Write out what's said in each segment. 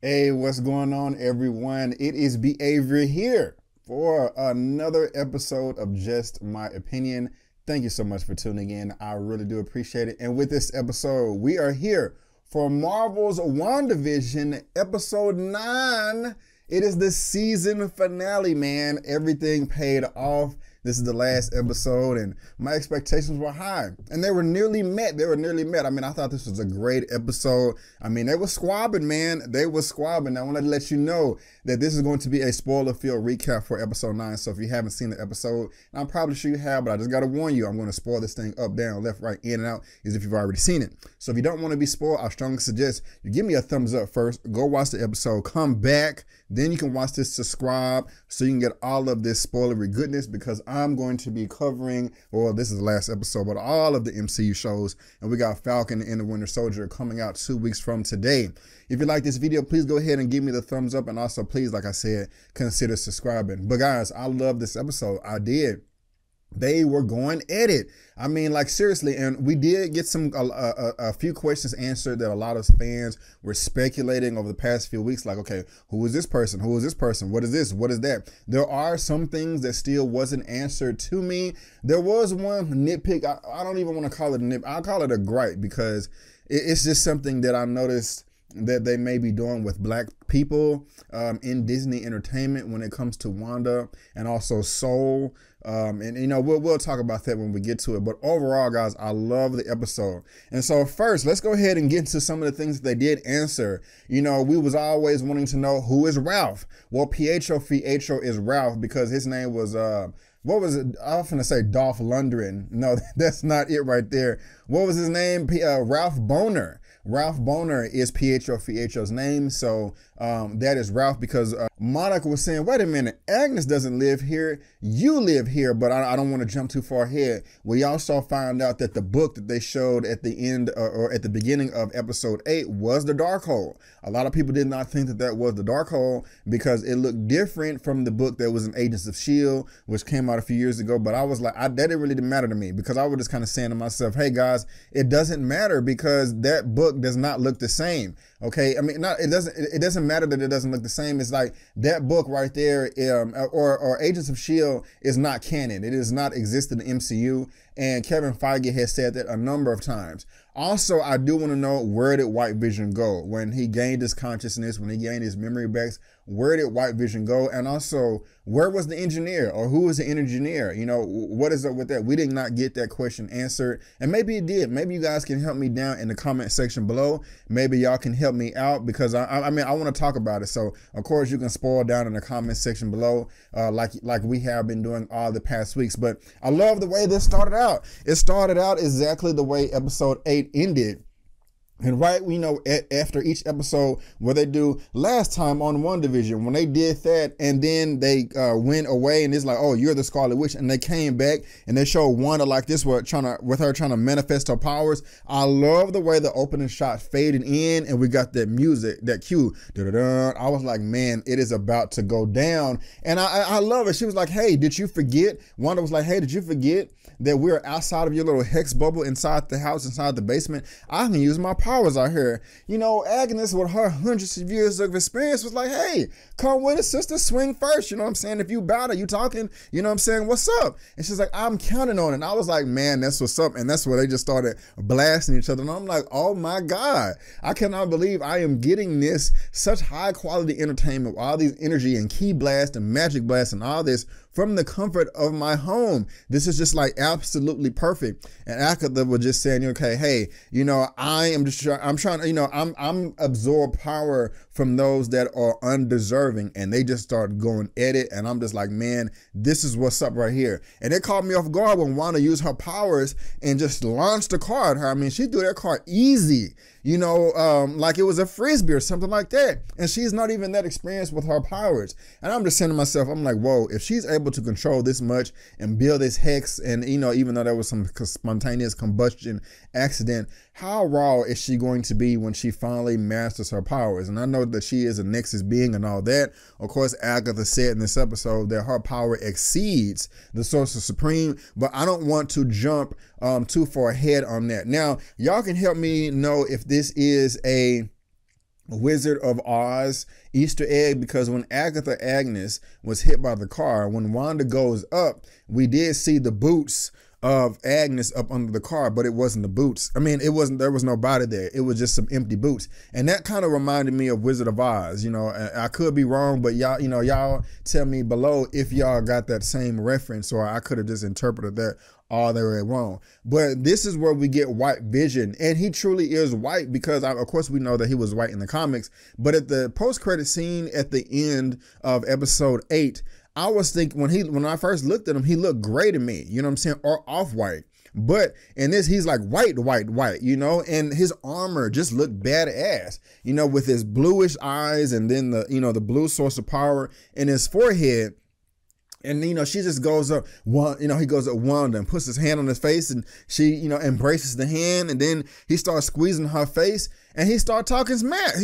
Hey, what's going on, everyone? It is Behavior here for another episode of Just My Opinion. Thank you so much for tuning in. I really do appreciate it. And with this episode, we are here for Marvel's WandaVision episode 9. It is the season finale, man. Everything paid off. This is the last episode, and my expectations were high, and they were nearly met. I mean, I thought this was a great episode. I mean, they were squabbing, man. They were squabbing. I wanted to let you know that this is going to be a spoiler-filled recap for episode 9. So if you haven't seen the episode, I'm probably sure you have, but I just got to warn you, I'm going to spoil this thing up, down, left, right, in, and out, as if you've already seen it. So if you don't want to be spoiled, I strongly suggest you give me a thumbs up first. Go watch the episode. Come back. Then you can watch this, subscribe, so you can get all of this spoilery goodness, because I'm going to be covering, well, this is the last episode, but all of the MCU shows, and we got Falcon and the Winter Soldier coming out 2 weeks from today. If you like this video, please go ahead and give me the thumbs up, and also please, like I said, consider subscribing. But guys, I love this episode. I did. They were going at it. I mean, like, seriously, and we did get a few questions answered that a lot of fans were speculating over the past few weeks, like, okay, who is this person? Who is this person? What is this? What is that? There are some things that still wasn't answered to me. There was one nitpick. I don't even want to call it a nip. I'll call it a gripe, because it's just something that I noticed that they may be doing with black people in Disney entertainment when it comes to Wanda and also Soul. And you know, we'll talk about that when we get to it. But overall, guys, I love the episode. And so first, let's go ahead and get into some of the things that they did answer. You know, we was always wanting to know, who is Ralph? Well, Pietro is Ralph because his name was what was it? I was gonna say Dolph Lundgren. No, that's not it right there. What was his name? Ralph Bohner. Ralph Bohner is Pietro's name. So that is Ralph, because Monica was saying, wait a minute, Agnes doesn't live here. You live here. But I don't want to jump too far ahead. We also found out that the book that they showed at the end or at the beginning of episode 8 was the Darkhold. A lot of people did not think that that was the Darkhold because it looked different from the book that was in Agents of S.H.I.E.L.D., which came out a few years ago. But I was like, that didn't really matter to me, because I was just kind of saying to myself, hey guys, it doesn't matter, because that book does not look the same. Okay, I mean, it doesn't matter that it doesn't look the same. It's like that book right there, or Agents of S.H.I.E.L.D. is not canon. It does not exist in the MCU, and Kevin Feige has said that a number of times. Also, I do want to know, where did White Vision go when he gained his consciousness, when he gained his memory back? Where did White Vision go? And also, where was the engineer, or who was the engineer? You know, what is up with that? We did not get that question answered, and maybe it did. Maybe you guys can help me down in the comment section below. Maybe y'all can help me out, because I mean, I want to talk about it. So of course you can spoil down in the comment section below, like we have been doing all the past weeks. But I love the way this started out. It started out exactly the way episode 8 ended. And right, you know, after each episode, what they do last time on WandaVision, when they did that, and then they went away, and it's like, oh, you're the Scarlet Witch, and they came back and they showed Wanda like this, with her trying to manifest her powers. I love the way the opening shot faded in, and we got that music, that cue. Da-da-da. I was like, man, it is about to go down, and I love it. She was like, hey, did you forget? Wanda was like, hey, did you forget that we're outside of your little hex bubble inside the house, inside the basement? I can use my powers out here. You know, Agnes, with her hundreds of years of experience, was like, hey, come with us, sister, swing first. You know what I'm saying? If you bout it, you talking, you know what I'm saying? What's up? And she's like, I'm counting on it. And I was like, man, that's what's up. And that's where they just started blasting each other. And I'm like, oh my God, I cannot believe I am getting this such high quality entertainment, all these energy and key blast and magic blast and all this from the comfort of my home. This is just like absolutely perfect. And Agatha was just saying, okay, hey, you know, I'm trying to, you know, I'm absorb power from those that are undeserving, and they just start going at it. And I'm just like, man, this is what's up right here. And it caught me off guard when Wanda used her powers and just launched the car at her. I mean, she threw that car easy, you know, like it was a frisbee or something like that. And she's not even that experienced with her powers. And I'm just saying to myself, I'm like, whoa, if she's able to control this much and build this hex, and, you know, even though there was some spontaneous combustion accident, how raw is she going to be when she finally masters her powers? And I know that she is a Nexus being and all that. Of course, Agatha said in this episode that her power exceeds the Sorcerer Supreme, but I don't want to jump too far ahead on that. Now, y'all can help me know if this is a Wizard of Oz Easter egg, because when Agatha Agnes was hit by the car, when Wanda goes up, we did see the boots of Agnes up under the car, but it wasn't the boots. I mean, there was nobody there. It was just some empty boots. And that kind of reminded me of Wizard of Oz. You know, I could be wrong, but y'all, y'all tell me below if y'all got that same reference, or I could have just interpreted that all the way wrong. But this is where we get White Vision, and he truly is white, because of course we know that he was white in the comics, but at the post-credit scene at the end of episode 8, I was thinking, when I first looked at him, he looked gray to me, you know what I'm saying, or off-white. But in this, he's like white, you know, and his armor just looked badass, you know, with his bluish eyes, and then the, you know, the blue source of power in his forehead. And, you know, she just goes up, he goes up Wanda and puts his hand on his face, and she, you know, embraces the hand, and then he starts squeezing her face, and he starts talking smack.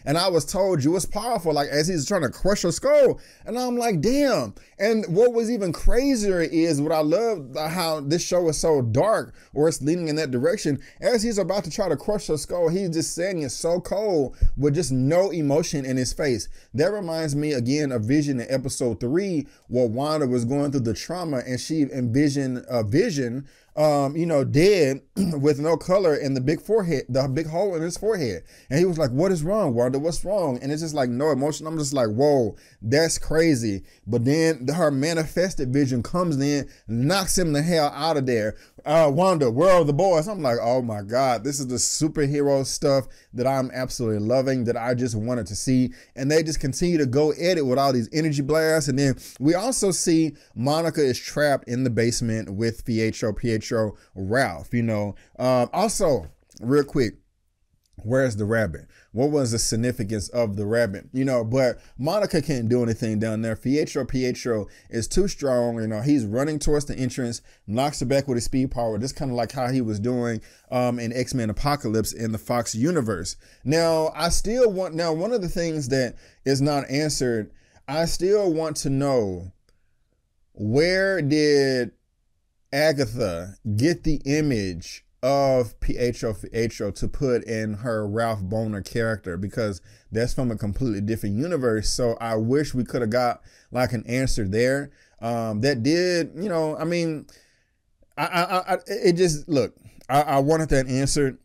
And I was told you was powerful, like as he's trying to crush her skull. And I'm like, damn. And what was even crazier is what I love, how this show is so dark, or it's leaning in that direction. As he's about to try to crush her skull, he's just saying it so cold with just no emotion in his face. That reminds me again of Vision in episode 3, where Wanda was going through the trauma, and she envisioned a Vision, you know, dead with no color, and the big forehead, the big hole in his forehead. And he was like, what is wrong, Wanda? What's wrong? And it's just like no emotion. I'm just like, whoa, that's crazy. But then her manifested Vision comes in, knocks him the hell out of there. Wanda, where are the boys? I'm like, oh my God, this is the superhero stuff that I'm absolutely loving, that I just wanted to see. And they just continue to go at it with all these energy blasts. And then we also see Monica is trapped in the basement with Pietro, Ralph, you know. Also, real quick, where's the rabbit? What was the significance of the rabbit? You know, but Monica can't do anything down there. Pietro is too strong. You know, he's running towards the entrance, knocks her back with his speed power, just kind of like how he was doing in X-Men Apocalypse in the Fox universe. Now, one of the things that is not answered, I still want to know, where did Agatha get the image of Pietro to put in her Ralph Boner character? Because that's from a completely different universe. So I wish we could have got like an answer there. That did, you know, I mean, I wanted that answered,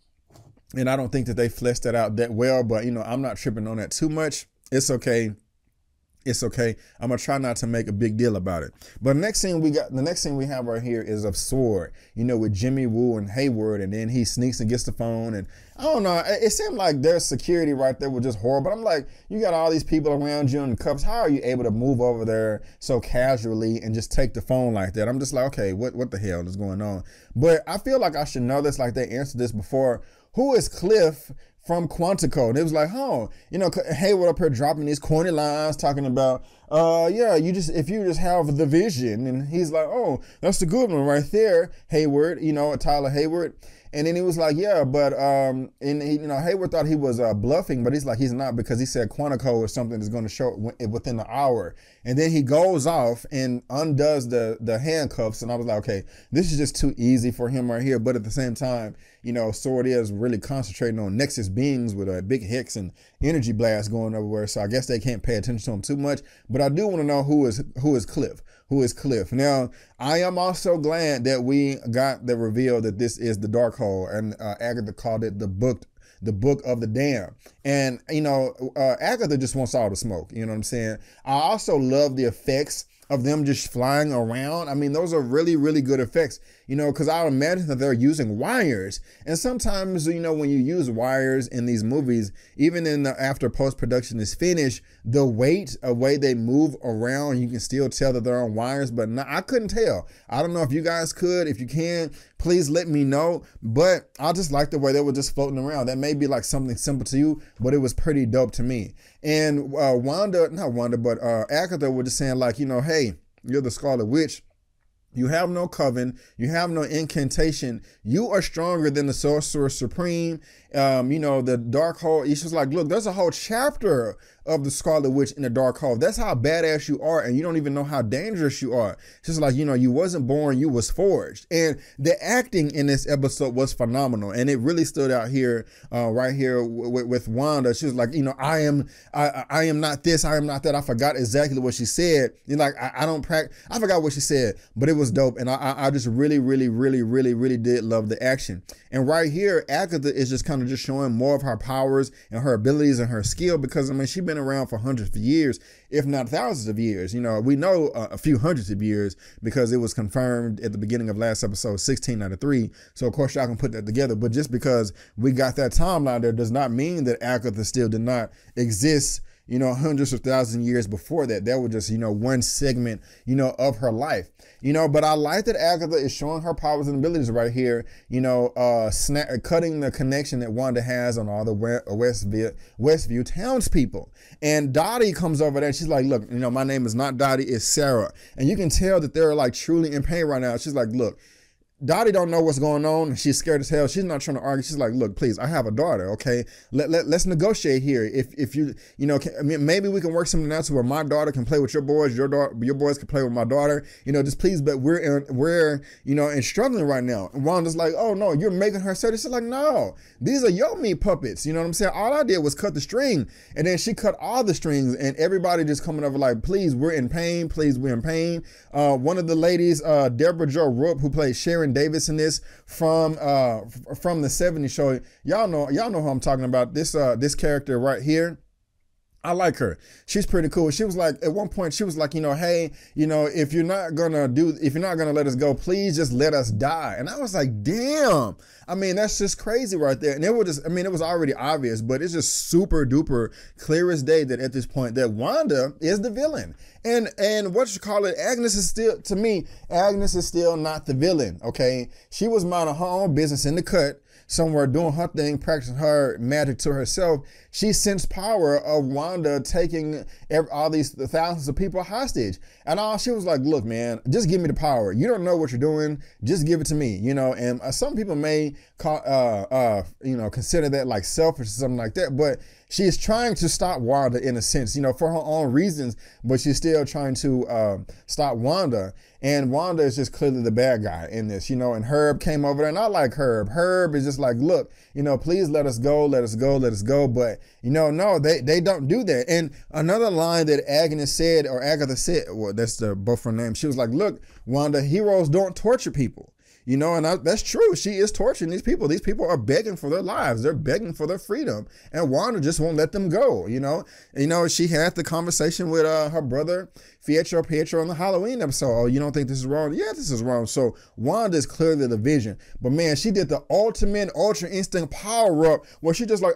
and I don't think that they fleshed that out that well, but you know, I'm not tripping on that too much. It's okay. It's okay. I'm gonna try not to make a big deal about it. But the next thing we have right here is of Sword, you know, with Jimmy Woo and Hayward, and then he sneaks and gets the phone, and I don't know, it seemed like their security right there was just horrible. I'm like, you got all these people around you in cuffs. How are you able to move over there so casually and just take the phone like that? I'm just like, okay, what the hell is going on? But I feel like I should know this, like they answered this before. Who is Cliff from Quantico? And it was like, oh, you know, Hayward up here dropping these corny lines talking about, yeah, if you just have the vision. And he's like, oh, that's the good one right there, Hayward, you know, Tyler Hayward. And then he was like, yeah, but, and he, you know, Hayward thought he was bluffing, but he's like, he's not, because he said Quantico or something is going to show within the hour. And then he goes off and undoes the handcuffs. And I was like, okay, this is just too easy for him right here. But at the same time, you know, Sword is really concentrating on Nexus beings with a big hex and energy blast going everywhere. So I guess they can't pay attention to him too much. But I do want to know who is Cliff. Who is Cliff? Now, I am also glad that we got the reveal that this is the Darkhold, and Agatha called it the book of the damned. And, you know, Agatha just wants all the smoke. You know what I'm saying? I also love the effects of them just flying around. I mean, those are really, really good effects, you know, because I imagine that they're using wires. And sometimes, you know, when you use wires in these movies, even in the after post-production is finished, the way they move around, you can still tell that they're on wires, but I couldn't tell. I don't know if you guys could. If you can, please let me know. But I just like the way they were just floating around. That may be like something simple to you, but it was pretty dope to me. And Agatha was just saying like, you know, hey, you're the Scarlet Witch. You have no coven. You have no incantation. You are stronger than the Sorcerer Supreme. You know, the Darkhold. He's just like, look, there's a whole chapter of the Scarlet Witch in the Dark Hall. That's how badass you are, and you don't even know how dangerous you are. It's just like, you know, you wasn't born, you was forged. And the acting in this episode was phenomenal, and it really stood out here, right here with Wanda. She was like, you know, I am not this, I am not that. I forgot exactly what she said. You know, like, I forgot what she said, but it was dope, and I just really did love the action. And right here, Agatha is just kind of just showing more of her powers and her abilities and her skill, because I mean, she's been around for hundreds of years, if not thousands of years. You know, we know a few hundreds of years because it was confirmed at the beginning of last episode, 16 out of 3. So of course y'all can put that together. But just because we got that timeline there does not mean that Agatha still did not exist, you know, hundreds of thousands of years before that. That was just, you know, one segment, you know, of her life, you know. But I like that Agatha is showing her powers and abilities right here, you know, cutting the connection that Wanda has on all the Westview townspeople. And Dottie comes over there and she's like, look, you know, my name is not Dottie, it's Sarah. And you can tell that they're like truly in pain right now. She's like, look, Dottie don't know what's going on. She's scared as hell. She's not trying to argue. She's like, look, please, I have a daughter, okay? Let's negotiate here. If you know, I mean, maybe we can work something out to where my daughter can play with your boys, your boys can play with my daughter. You know, just please, but we're you know, struggling right now. And Wanda's like, oh no, you're making her say this. She's like, no, these are your meat puppets. You know what I'm saying? All I did was cut the string, and then she cut all the strings, and everybody just coming over like, please, we're in pain. Please, we're in pain. One of the ladies, Deborah Jo Rupp, who played Sharon Davis in this from the 70s show. Y'all know who I'm talking about. This character right here. I like her. She's pretty cool. She was like, at one point, she was like, you know, hey, you know, if you're not gonna let us go, please just let us die. And I was like, damn. I mean, that's just crazy right there. And it was just, I mean, it was already obvious, but it's just super duper clear as day that at this point that Wanda is the villain. And what you call it, Agnes is still, to me, Agnes is still not the villain, okay? She was minding her own business in the cut, somewhere doing her thing, practicing her magic to herself. She sensed power of Wanda taking all these thousands of people hostage. And all she was like, look, man, just give me the power. You don't know what you're doing. Just give it to me, you know. And some people may you know, consider that like selfish or something like that. But she is trying to stop Wanda in a sense, you know, for her own reasons, but she's still trying to stop Wanda. And Wanda is just clearly the bad guy in this, you know, and Herb came over there, and I like Herb. Herb is just like, look, you know, please let us go, let us go, let us go. But, you know, no, they don't do that. And another line that Agnes said, or Agatha said, well, that's both her names. She was like, look, Wanda, heroes don't torture people. You know, and that's true. She is torturing these people. These people are begging for their lives. They're begging for their freedom. And Wanda just won't let them go, you know. You know, she had the conversation with her brother, Pietro on the Halloween episode. Oh, you don't think this is wrong? Yeah, this is wrong. So Wanda is clearly the vision. But man, she did the ultimate Ultra Instinct power up where she just like,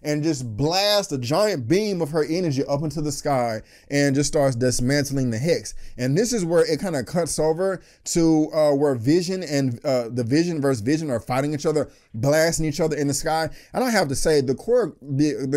and just blast a giant beam of her energy up into the sky and just starts dismantling the Hex. And this is where it kind of cuts over to where Vision and the Vision versus Vision are fighting each other, blasting each other in the sky. And I have to say, the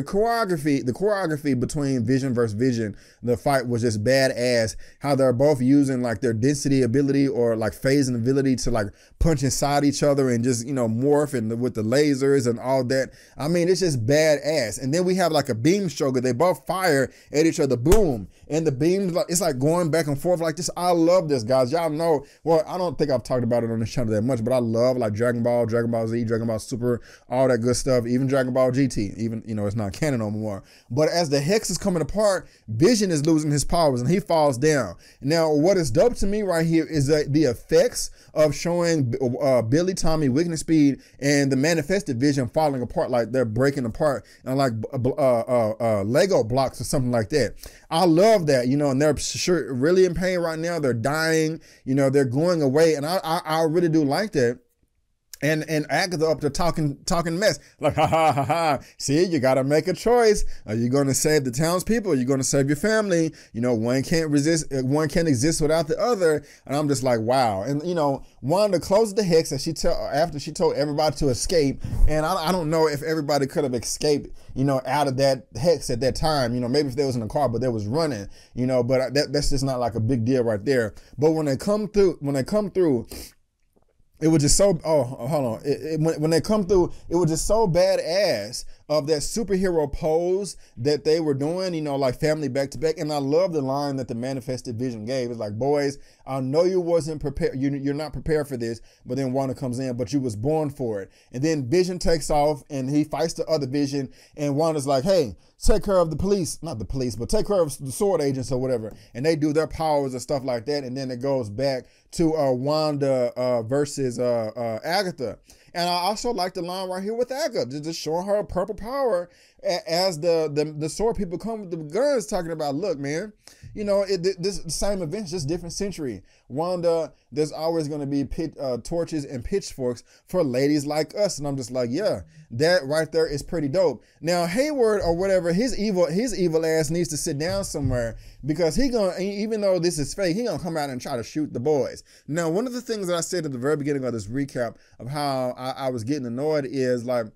choreography between Vision versus Vision, the fight was just badass. How they're both using like their density ability or like phasing ability to like punch inside each other and just, you know, morph and with the lasers and all that. I mean, it's just badass. And then we have like a beam stroke. They both fire at each other, boom, and the beams, it's like going back and forth like this. I love this, guys. Y'all know, well, I don't think I've talked about it on this channel that much, but I love like Dragon Ball, Dragon Ball Z, Dragon Ball Super, all that good stuff, even Dragon Ball GT, even, you know, it's not canon no more. But as the Hex is coming apart, Vision is losing his powers and he falls down. Now, what is dope to me right here is that the effects of showing Billy, Tommy, Weakness Speed, and the manifested Vision falling apart, like they're breaking apart and like Lego blocks or something like that. I love that, you know, and they're sure really in pain right now. They're dying, you know, they're going away. And I really do like that. And Agatha up to talking mess, like, ha ha ha ha. See, you gotta make a choice. Are you gonna save the townspeople? Are you gonna save your family? You know, one can't exist without the other. And I'm just like, wow. And you know, Wanda closed the Hex after she told everybody to escape. And I don't know if everybody could have escaped, you know, out of that Hex at that time. You know, maybe if they was in a car, but they was running. You know, but that's just not like a big deal right there. But when they come through. It was just so, oh, hold on. When they come through, it was just so badass of that superhero pose that they were doing, you know, like family back to back. And I love the line that the manifested vision gave. It's like, boys, I know you wasn't prepared. You're not prepared for this. But then Wanda comes in, but you was born for it. And then Vision takes off and he fights the other Vision. And Wanda's like, hey, take care of the police, not the police, but take care of the sword agents or whatever. And they do their powers and stuff like that. And then it goes back to Wanda versus Agatha. And I also like the line right here with Agatha, just showing her purple power as the sword people come with the guns, talking about, look, man, you know, this same event, just different century. Wanda, there's always going to be torches and pitchforks for ladies like us. And I'm just like, yeah, that right there is pretty dope. Now, Hayward or whatever, his evil ass needs to sit down somewhere, because he gonna, even though this is fake, he gonna come out and try to shoot the boys. Now, one of the things that I said at the very beginning of this recap of how I was getting annoyed is like,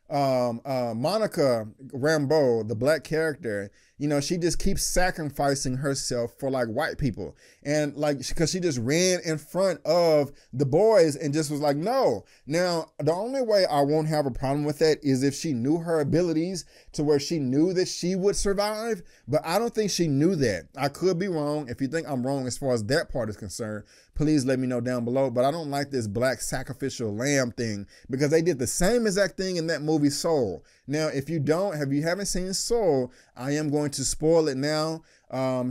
Monica Rambeau, the black character, you know, she just keeps sacrificing herself for like white people. And like, because she just ran in front of the boys and just was like, no. Now, the only way I won't have a problem with that is if she knew her abilities to where she knew that she would survive. But I don't think she knew that. I could be wrong. If you think I'm wrong as far as that part is concerned, please let me know down below. But I don't like this black sacrificial lamb thing, because they did the same exact thing in that movie Soul. Now, if you haven't seen Soul, I am going to spoil it now.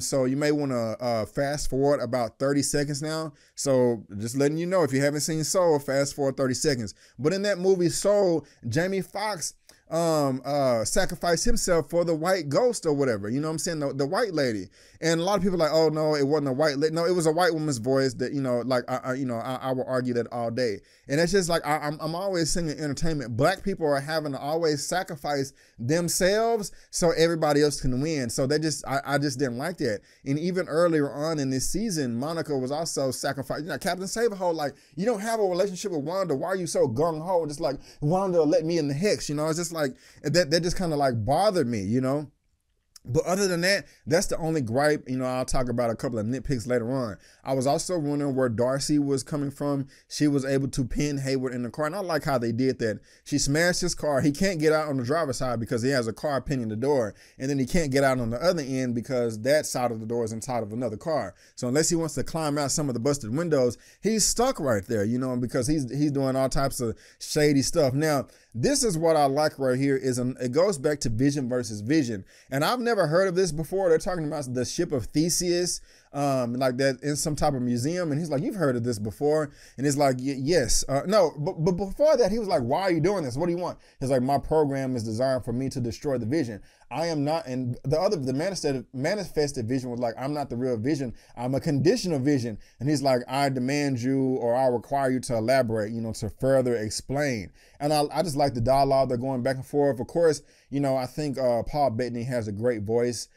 So you may want to fast forward about 30 seconds now. So just letting you know, if you haven't seen Soul, fast forward 30 seconds. But in that movie Soul, Jamie Foxx sacrificed himself for the white ghost or whatever, you know what I'm saying, the white lady. And a lot of people are like, oh no, it wasn't a white lady. No, it was a white woman's voice that, you know, like I will argue that all day. And it's just like, I'm always saying in entertainment, black people are having to always sacrifice themselves so everybody else can win. So they just, I just didn't like that. And even earlier on in this season, Monica was also sacrificed. You know, Captain Saberhole, like, you don't have a relationship with Wanda. Why are you so gung-ho? Just like, Wanda let me in the hex, you know. It's just like, that just kind of like bothered me, you know. But other than that, that's the only gripe. You know, I'll talk about a couple of nitpicks later on. I was also wondering where Darcy was coming from. She was able to pin Hayward in the car, and I like how they did that. She smashed his car. He can't get out on the driver's side because he has a car pinning the door, and then he can't get out on the other end because that side of the door is inside of another car. So unless he wants to climb out some of the busted windows, he's stuck right there, you know, because he's doing all types of shady stuff. Now, this is what I like right here is it goes back to Vision versus Vision, and I've never heard of this before. They're talking about the ship of Theseus, like that in some type of museum, and he's like, you've heard of this before? And it's like, yes, no, but before that, he was like, why are you doing this? What do you want? He's like, my program is designed for me to destroy the Vision. I am not, and the manifested Vision was like, I'm not the real Vision, I'm a conditional Vision. And he's like, I demand you, or I require you to elaborate, you know, to further explain. And I just like the dialogue they're going back and forth. Of course, you know, I think Paul Bettany has a great voice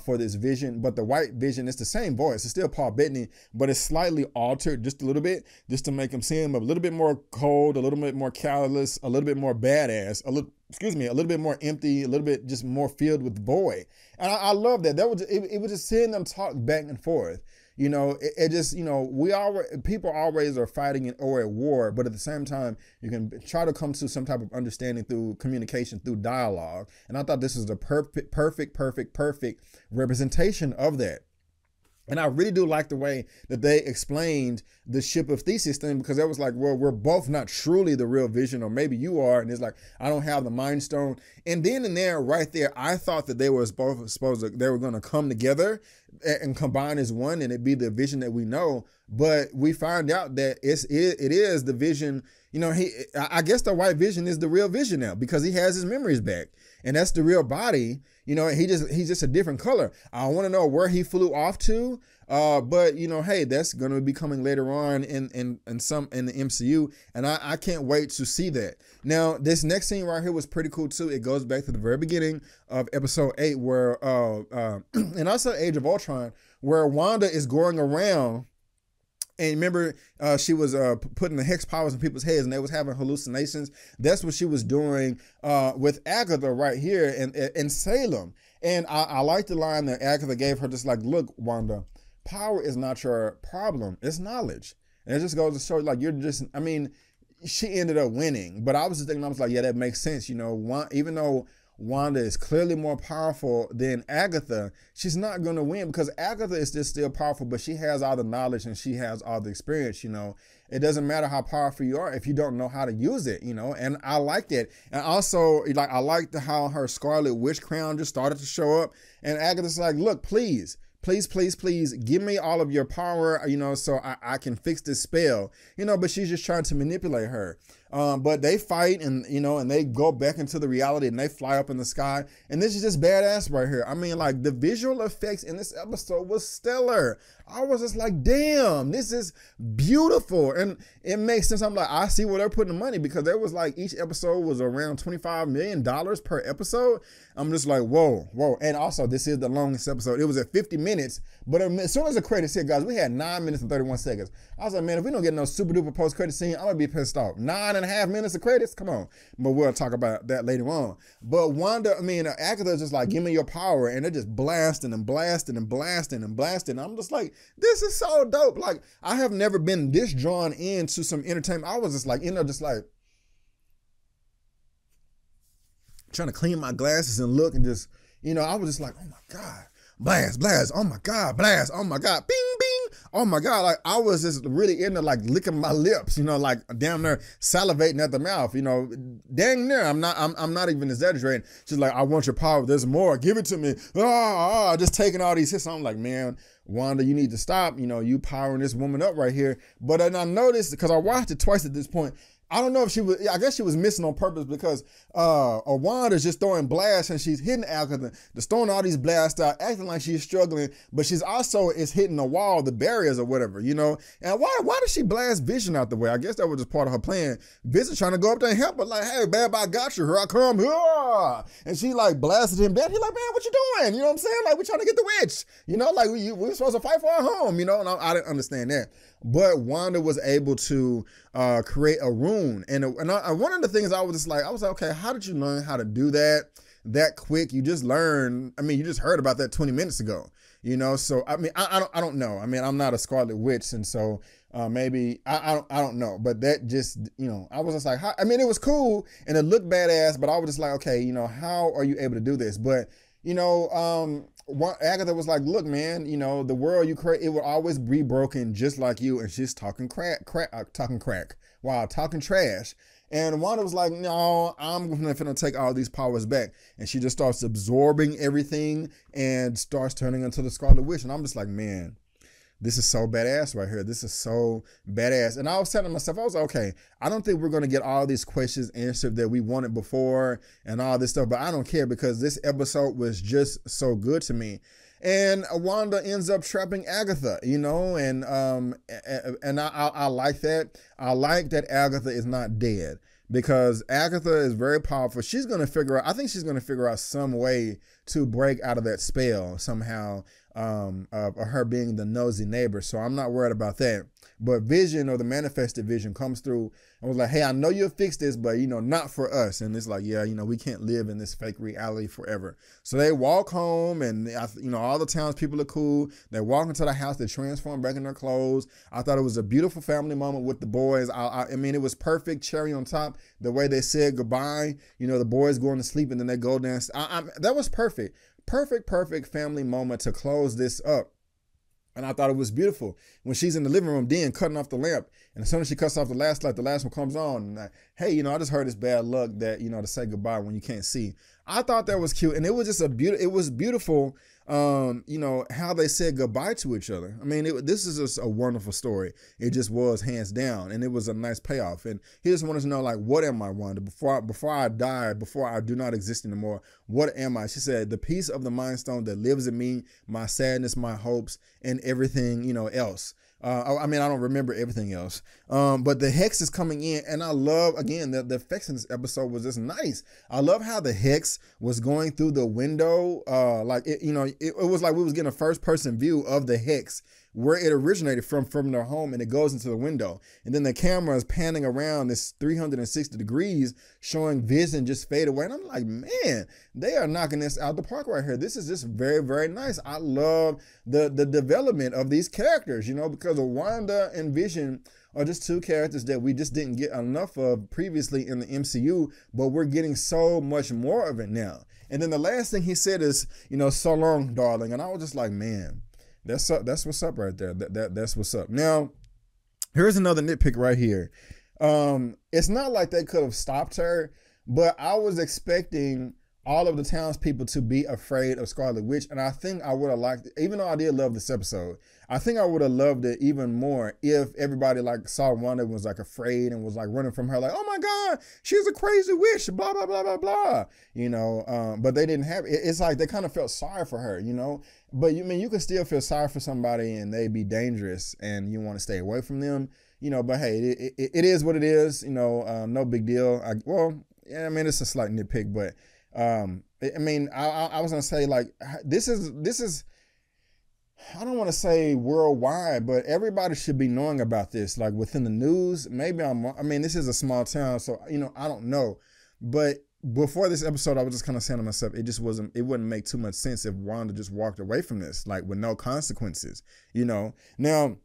for this Vision, but the white Vision, it's the same voice. It's still Paul Bettany, but it's slightly altered just a little bit, just to make him seem a little bit more cold, a little bit more callous, a little bit more badass, a little bit more empty, a little bit just more filled with boy. And I love that. It was just seeing them talk back and forth. You know, it just, you know, people always are fighting or at war, but at the same time, you can try to come to some type of understanding through communication, through dialogue. And I thought this was a perfect representation of that. And I really do like the way that they explained the ship of Theseus thing, because it was like, well, we're both not truly the real Vision, or maybe you are. And it's like, I don't have the Mind Stone. And then and there, right there, I thought that they were they were going to come together and combine as one, and it be the Vision that we know. But we find out that it is the Vision. You know, I guess the white Vision is the real Vision now, because he has his memories back, and that's the real body. You know, he's just a different color. I want to know where he flew off to. But you know, hey, that's going to be coming later on in the MCU, and I can't wait to see that. Now, this next scene right here was pretty cool too. It goes back to the very beginning of episode 8, where and also Age of Ultron, where Wanda is going around. And remember, she was putting the hex powers in people's heads, and they was having hallucinations. That's what she was doing with Agatha right here in Salem. And I like the line that Agatha gave her, just like, look, Wanda, power is not your problem, it's knowledge. And it just goes to show, like, you're just, I mean, she ended up winning. But I was just thinking, I was like, yeah, that makes sense. You know, even though Wanda is clearly more powerful than Agatha, she's not going to win, because Agatha is just still powerful, but she has all the knowledge and she has all the experience, you know. It doesn't matter how powerful you are if you don't know how to use it, you know, and I liked it. And also, like, I liked how her Scarlet Witch crown just started to show up, and Agatha's like, look, please, give me all of your power, you know, so I can fix this spell, you know, but she's just trying to manipulate her. But they fight, and, you know, and they go back into the reality, and they fly up in the sky. And this is just badass right here. I mean, like, the visual effects in this episode was stellar. I was just like, damn, this is beautiful. And it makes sense. I'm like, I see where they're putting the money, because there was like, each episode was around $25 million per episode. I'm just like, whoa. And also, this is the longest episode. It was at 50 minutes, but as soon as the credits hit, guys, we had 9 minutes and 31 seconds. I was like, man, if we don't get no super duper post credit scene, I'm gonna be pissed off. 9.5 minutes of credits, come on. But we'll talk about that later on. But Wanda, I mean, Agatha's just like, give me your power, and they're just blasting and blasting and blasting and blasting. I'm just like, this is so dope. Like, I have never been this drawn into some entertainment. I was just like, you know, just like trying to clean my glasses and look, and just, you know, I was just like, oh my God, blast, oh my God, blast, oh my God, bing, bing, oh my God. Like, I was just really into like licking my lips, you know, like damn near salivating at the mouth, you know, dang near. I'm not even exaggerating. She's like, I want your power, there's more, give it to me. Just taking all these hits. I'm like, man, Wanda, you need to stop, you know, you powering this woman up right here. But then I noticed, because I watched it twice at this point, I don't know if she was, I guess she was missing on purpose, because Wanda's just throwing blasts, and she's hitting Agatha, just throwing all these blasts out, acting like she's struggling, but she's also is hitting the wall, the barriers or whatever, you know. And why did she blast Vision out the way? I guess that was just part of her plan. Vision trying to go up there and help her, like, hey, babe, I got you, here I come, and she like blasted him down. He's like, man, what you doing? You know what I'm saying? Like, we're trying to get the witch, you know, like we're supposed to fight for our home, you know. And I didn't understand that. But Wanda was able to create a rune. And one of the things I was like, okay, how did you learn how to do that quick? You just learned, I mean, you just heard about that 20 minutes ago, you know? So, I mean, I don't know. I mean, I'm not a Scarlet Witch, and so maybe, I don't know. But that just, you know, I was just like, I mean, it was cool and it looked badass, but I was just like, okay, you know, how are you able to do this? But, you know, Agatha was like, look, man, you know, the world you create, it will always be broken just like you. And she's talking talking trash. And Wanda was like, no, I'm gonna take all these powers back. And she just starts absorbing everything and starts turning into the Scarlet Witch. And I'm just like, man, this is so badass right here. This is so badass. And I was telling myself, I was like, okay, I don't think we're going to get all these questions answered that we wanted before and all this stuff, but I don't care, because this episode was just so good to me. And Wanda ends up trapping Agatha, you know, and I like that. I like that Agatha is not dead, because Agatha is very powerful. She's going to figure out, I think she's going to figure out some way to break out of that spell somehow, of her being the nosy neighbor. So I'm not worried about that. But Vision, or the manifested Vision, comes through and was like, hey, I know you'll fix this, but, you know, not for us. And it's like, yeah, you know, we can't live in this fake reality forever. So they walk home, and, you know, all the townspeople are cool. They walk into the house, they transform back in their clothes. I thought it was a beautiful family moment with the boys. I mean, it was perfect, cherry on top, the way they said goodbye. You know, the boys going to sleep and then they go dance. That was perfect. Perfect family moment to close this up. And I thought it was beautiful when she's in the living room, then cutting off the lamp. And as soon as she cuts off the last light, the last one comes on. And like, hey, you know, I just heard this bad luck that, you know, to say goodbye when you can't see. I thought that was cute. And it was just it was beautiful, you know, how they said goodbye to each other. I mean, this is just a wonderful story. It just was, hands down. And it was a nice payoff. And he just wanted to know, like, what am I, Wanda? Before I die, before I do not exist anymore, what am I? She said, the piece of the Mind Stone that lives in me, my sadness, my hopes, and everything, you know, else. I mean, I don't remember everything else. But the hex is coming in, and I love, again, the effects in this episode was just nice. I love how the hex was going through the window. Like, it, you know, it was like we was getting a first person view of the hex, where it originated from their home, and it goes into the window. And then the camera is panning around this 360 degrees, showing Vision just fade away. And I'm like, man, they are knocking this out the park right here. This is just very, very nice. I love the development of these characters, you know, because Wanda and Vision are just two characters that we just didn't get enough of previously in the MCU, but we're getting so much more of it now. And then the last thing he said is, you know, so long, darling. And I was just like, man, that's what's up right there. That's what's up. Now, here's another nitpick right here. It's not like they could have stopped her, but I was expecting all of the townspeople to be afraid of Scarlet Witch. And I think I would have liked it, even though I did love this episode, I think I would have loved it even more if everybody like saw Wanda was like afraid and was like running from her, like, oh my God, she's a crazy witch, blah, blah, blah, blah, blah. You know, but they didn't have it. It's like they kind of felt sorry for her, you know, but you can still feel sorry for somebody and they be dangerous and you want to stay away from them, you know, but hey, it is what it is, you know, no big deal. Yeah, I mean, it's a slight nitpick, but I mean, I was gonna say, like, this is I don't want to say worldwide, but everybody should be knowing about this, like within the news. Maybe I mean, this is a small town, so, you know, I don't know. But before this episode, I was just kind of saying to myself, it wouldn't make too much sense if Wanda just walked away from this, like with no consequences, you know. Now,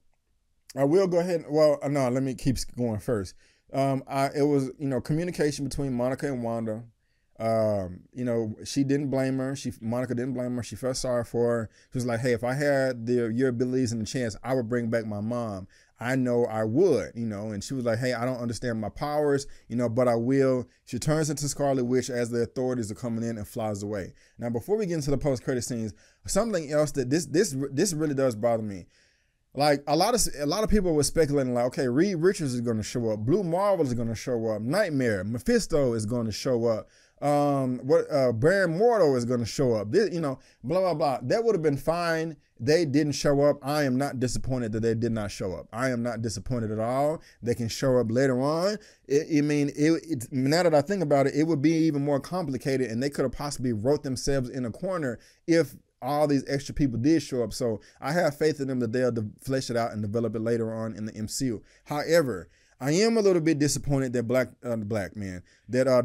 I will go ahead. Well, no, let me keep going first. It was, you know, communication between Monica and Wanda. You know, she didn't blame her. Monica didn't blame her. She felt sorry for her. She was like, hey, if I had your abilities and the chance, I would bring back my mom. I know I would, you know. And she was like, hey, I don't understand my powers, you know, but I will. She turns into Scarlet Witch as the authorities are coming in and flies away. Now, before we get into the post-credit scenes, something else that this really does bother me. Like a lot of people were speculating, like, okay, Reed Richards is going to show up, Blue Marvel is going to show up, Nightmare, Mephisto is going to show up, Baron Mordo is going to show up. This, you know, blah blah blah. That would have been fine. They didn't show up. I am not disappointed that they did not show up. I am not disappointed at all. They can show up later on. Now that I think about it, it would be even more complicated, and they could have possibly wrote themselves in a corner if all these extra people did show up. So I have faith in them that they'll flesh it out and develop it later on in the MCU. However, I am a little bit disappointed that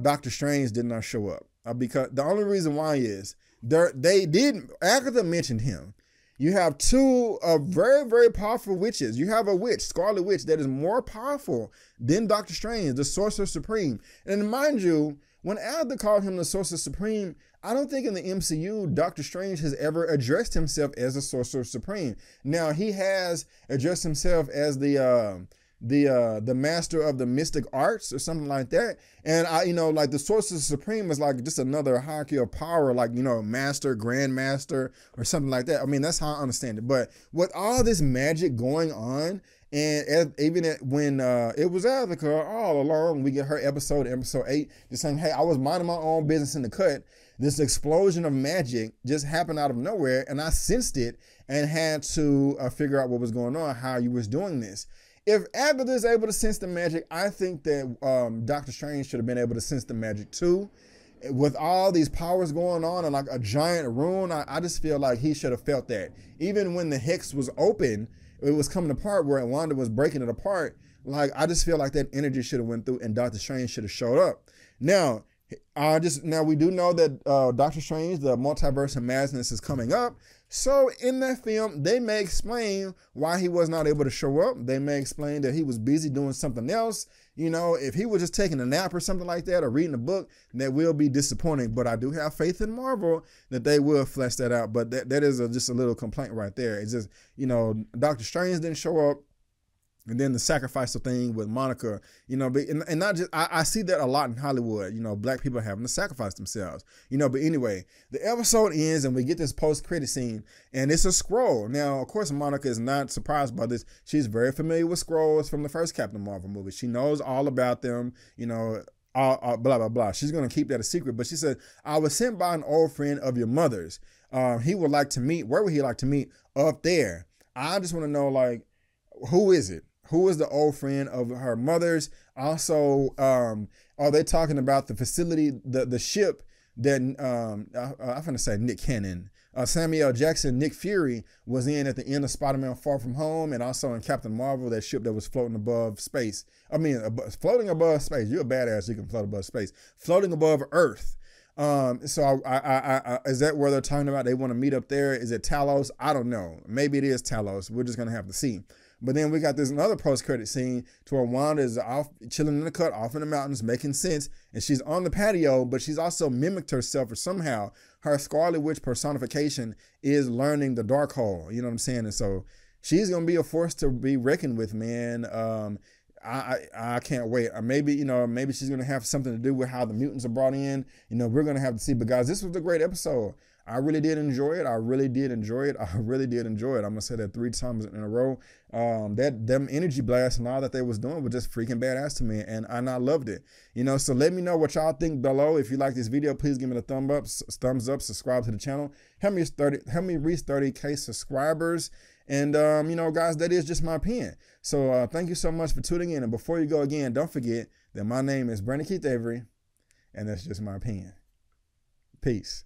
Doctor Strange did not show up. Because the only reason why is Agatha mentioned him. You have two very, very powerful witches. You have a witch, Scarlet Witch, that is more powerful than Doctor Strange, the Sorcerer Supreme. And mind you, when Agatha called him the Sorcerer Supreme, I don't think in the MCU, Doctor Strange has ever addressed himself as a Sorcerer Supreme. Now, he has addressed himself as the master of the mystic arts or something like that. And like the Sorcerer Supreme is like just another hierarchy of power, like, you know, master, grandmaster or something like that. I mean, that's how I understand it. But with all this magic going on, and when it was Agatha all along, we get her episode 8, just saying, hey, I was minding my own business in the cut. This explosion of magic just happened out of nowhere, and I sensed it and had to figure out what was going on, how you was doing this. If Agatha is able to sense the magic, I think that Doctor Strange should have been able to sense the magic too. With all these powers going on and like a giant rune, I just feel like he should have felt that. Even when the Hex was open, it was coming apart where Wanda was breaking it apart. Like, I just feel like that energy should have went through and Doctor Strange should have showed up. Now we do know that Doctor Strange, the Multiverse of Madness, is coming up. So in that film, they may explain why he was not able to show up. They may explain that he was busy doing something else. You know, if he was just taking a nap or something like that, or reading a book, that will be disappointing. But I do have faith in Marvel that they will flesh that out. But that is just a little complaint right there. It's just, you know, Doctor Strange didn't show up. And then the sacrifice thing with Monica, you know, and not just, I see that a lot in Hollywood, you know, black people having to sacrifice themselves, you know. But anyway, the episode ends and we get this post-credit scene and it's a scroll. Now, of course, Monica is not surprised by this. She's very familiar with scrolls from the first Captain Marvel movie. She knows all about them, you know, blah, blah, blah. She's going to keep that a secret. But she said, I was sent by an old friend of your mother's. He would like to meet. Where would he like to meet? Up there. I just want to know, like, who is it? Who is the old friend of her mother's? Also, are they talking about the facility, the ship that, I'm going to say Nick Cannon, Samuel Jackson, Nick Fury was in at the end of Spider-Man Far From Home, and also in Captain Marvel, that ship that was floating above space. I mean, floating above space. You're a badass, you can float above space. Floating above Earth. So is that where they're talking about? They want to meet up there? Is it Talos? I don't know. Maybe it is Talos. We're just going to have to see. But then we got this another post-credit scene to where Wanda is off chilling in the cut, off in the mountains, making sense, and she's on the patio, but she's also mimicked herself, or somehow her Scarlet Witch personification is learning the Darkhold. You know what I'm saying? And so she's gonna be a force to be reckoned with, man. I can't wait. Maybe, you know, maybe she's gonna have something to do with how the mutants are brought in. You know, we're gonna have to see. But guys, this was a great episode. I really did enjoy it. I really did enjoy it. I'm gonna say that 3 times in a row. Them energy blasts and all that they was doing was just freaking badass to me, and I loved it. You know, so let me know what y'all think below. If you like this video, please give me a thumbs up, subscribe to the channel. Help me reach 30K subscribers. And you know, guys, that is just my opinion. So thank you so much for tuning in. And before you go again, don't forget that my name is Brandon Keith Avery, and that's just my opinion. Peace.